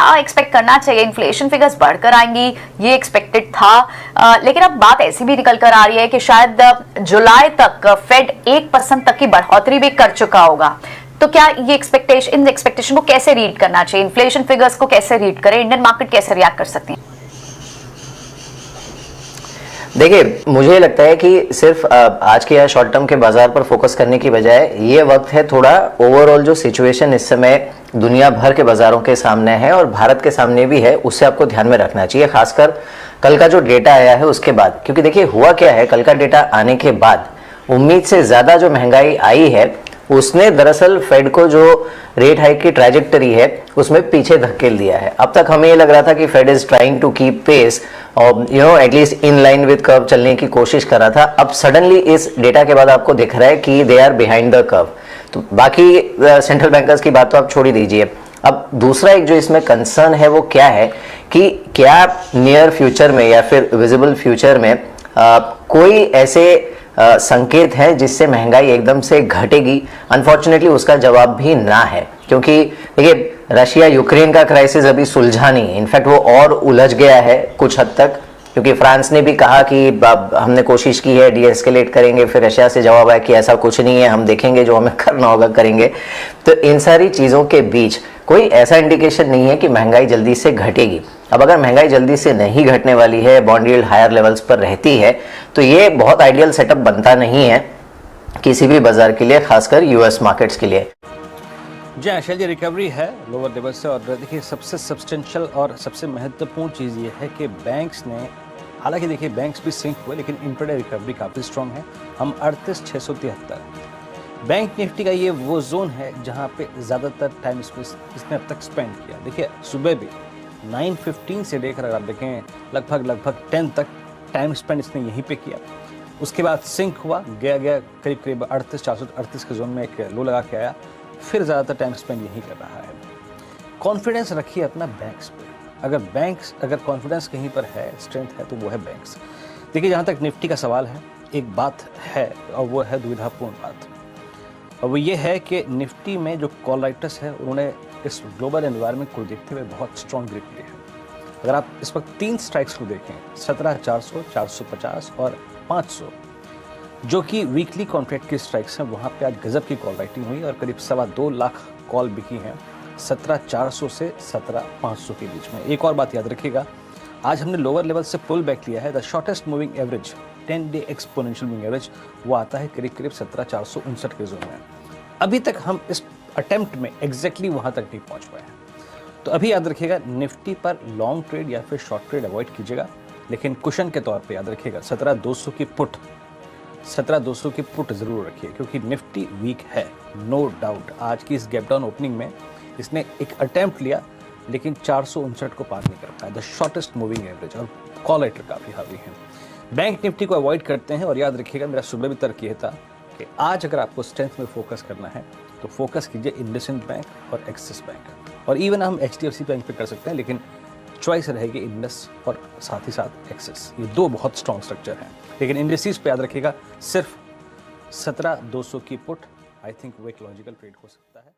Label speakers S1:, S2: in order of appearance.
S1: क्या एक्सपेक्ट करना चाहिए? इन्फ्लेशन फिगर्स बढ़कर आएंगी, ये एक्सपेक्टेड था, लेकिन अब बात ऐसी भी निकल कर आ रही है कि शायद जुलाई तक फेड 1% तक की बढ़ोतरी भी कर चुका होगा। तो क्या ये इन एक्सपेक्टेशन को कैसे रीड करना चाहिए? इन्फ्लेशन फिगर्स को कैसे रीड करें? इंडियन मार्केट कैसे रिएक्ट कर सकती है?
S2: देखिए, मुझे लगता है कि सिर्फ आज के या शॉर्ट टर्म के बाजार पर फोकस करने की बजाय ये वक्त है थोड़ा ओवरऑल जो सिचुएशन इस समय दुनिया भर के बाजारों के सामने है और भारत के सामने भी है, उससे आपको ध्यान में रखना चाहिए, खासकर कल का जो डेटा आया है उसके बाद। क्योंकि देखिए हुआ क्या है, कल का डेटा आने के बाद उम्मीद से ज्यादा जो महंगाई आई है उसने दरअसल फेड को जो रेट हाइक की ट्रैजेक्टरी है उसमें पीछे धकेल दिया है। अब तक हमें ये लग रहा था कि Fed is trying to keep pace और at least in line with curve चलने की कोशिश कर रहा था। अब सडनली इस डेटा के बाद आपको दिख रहा है कि they are behind the curve. तो बाकी सेंट्रल बैंकर्स की बात तो आप छोड़ ही दीजिए। अब दूसरा एक जो इसमें कंसर्न है वो क्या है कि क्या नियर फ्यूचर में या फिर विजिबल फ्यूचर में कोई ऐसे संकेत है जिससे महंगाई एकदम से घटेगी? अनफॉर्चुनेटली उसका जवाब भी ना है, क्योंकि देखिए रशिया यूक्रेन का क्राइसिस अभी सुलझा नहीं, इनफैक्ट वो और उलझ गया है कुछ हद तक, क्योंकि फ्रांस ने भी कहा कि हमने कोशिश की है डीएस्केलेट करेंगे, फिर रशिया से जवाब आया कि ऐसा कुछ नहीं है, हम देखेंगे, जो हमें करना होगा करेंगे। तो इन सारी चीज़ों के बीच कोई ऐसा इंडिकेशन नहीं है कि महंगाई जल्दी से घटेगी। अब अगर महंगाई जल्दी से नहीं घटने वाली है, बॉन्ड यील्ड हायर लेवल्स पर रहती है, तो ये बहुत आइडियल सेटअप बनता नहीं है किसी भी बाजार के लिए, खासकर यूएस मार्केट्स के लिए।
S3: जी आशा जी, रिकवरी है लोअर लेवल से। और देखिए सबसे सब्सटेंशियल और सबसे महत्वपूर्ण चीज़ ये है कि बैंक्स ने, हालांकि देखिए बैंक्स भी सिंक हुए लेकिन इंट्राडे रिकवरी काफ़ी स्ट्रॉन्ग है। हम 38,673 बैंक निफ्टी का ये वो जोन है जहाँ पे ज़्यादातर टाइम इसने अब तक स्पेंड किया। देखिए सुबह भी 9:15 से लेकर अगर आप देखें लगभग 10 तक टाइम स्पेंड इसने यहीं पे किया। उसके बाद सिंक हुआ, गया करीब 38,438 के जोन में एक लो लगा के आया, फिर ज़्यादातर टाइम स्पेंड यहीं कर रहा है। कॉन्फिडेंस रखिए अपना बैंक्स पे। अगर कॉन्फिडेंस कहीं पर है, स्ट्रेंथ है, तो वो है बैंक्स। देखिए जहाँ तक निफ्टी का सवाल है, एक बात है और वो है दुविधापूर्ण बात, और वो ये है कि निफ्टी में जो कॉल राइटर्स है उन्होंने इस ग्लोबल एनवायरनमेंट को देखते हुए बहुत स्ट्रॉन्ग ग्रिप ली है। अगर आप इस वक्त 3 स्ट्राइक्स को देखें, 17,400, 450 और 500, जो कि वीकली कॉन्ट्रैक्ट की स्ट्राइक्स हैं, वहाँ पे आज गजब की कॉल राइटिंग हुई और करीब 2.25 लाख कॉल बिकी हैं 17,400 से 17,500 के बीच में। एक और बात याद रखिएगा, आज हमने लोअर लेवल से पुल बैक लिया है। The shortest moving average 10 day exponential moving average वो आता है करीब 17,459 के जोन में। अभी तक हम इस अटेम्प्ट में एग्जैक्टली वहाँ तक नहीं पहुँच पाए हैं। तो अभी याद रखिएगा, निफ्टी पर लॉन्ग ट्रेड या फिर शॉर्ट ट्रेड अवॉइड कीजिएगा, लेकिन कुशन के तौर पे याद रखिएगा 17,200 की पुट जरूर रखिए, क्योंकि निफ्टी वीक है, नो डाउट। आज की इस गैप डाउन ओपनिंग में इसने एक अटेम्प्ट लिया लेकिन 459 को पार नहीं कर पाया, द शॉर्टेस्ट मूविंग एवरेज, और कॉल राइटर काफ़ी हावी है। बैंक निफ्टी को अवॉइड करते हैं। और याद रखिएगा, मेरा सुबह भी तर्क ये था कि आज अगर आपको स्ट्रेंथ में फोकस करना है तो फोकस कीजिए इंडसइंड बैंक और एक्सिस बैंक, और इवन हम HDFC बैंक पे कर सकते हैं, लेकिन चॉइस रहेगी इंडस और साथ ही साथ एक्सिस। ये 2 बहुत स्ट्रॉन्ग स्ट्रक्चर हैं। लेकिन इंडस्ट्रीज पे याद रखिएगा, सिर्फ 17,200 की पुट आई थिंक वो एक लॉजिकल ट्रेड हो सकता है।